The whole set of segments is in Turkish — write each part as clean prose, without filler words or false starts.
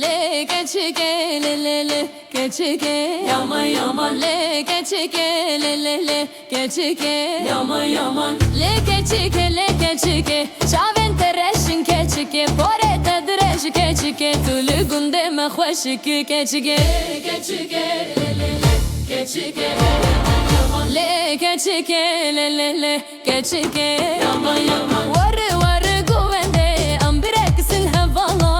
Le geçike le le le geçike yaman yaman le geçike le le le geçike yaman yaman le geçike şaven tereşin geçike porete direş geçike tülü günde me hoşike geçike le le le geçike le geçike le le le geçike yaman yaman varı varı güvende ambireksin hevala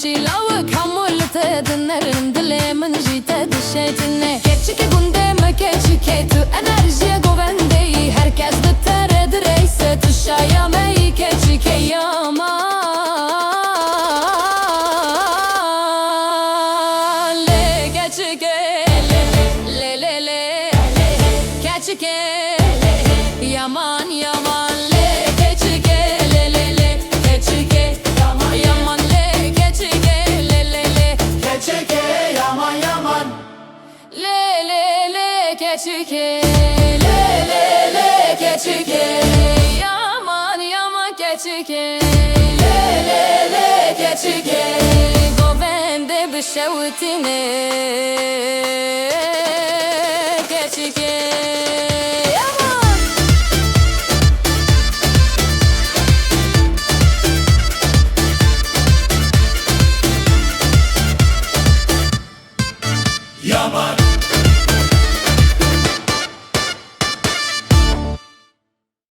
Şilavı kamulete dinlerin dile min jite dişetine Keçike gündeme keçike tu enerjiye güvendeyi Herkes de teredir eyse tuşayameyi keçike yaman Le keçike le le le keçike yaman yaman le keçike le le le keçike yaman yaman keçike le le le keçike yaman yaman keçike le le le keçike govende bişevtine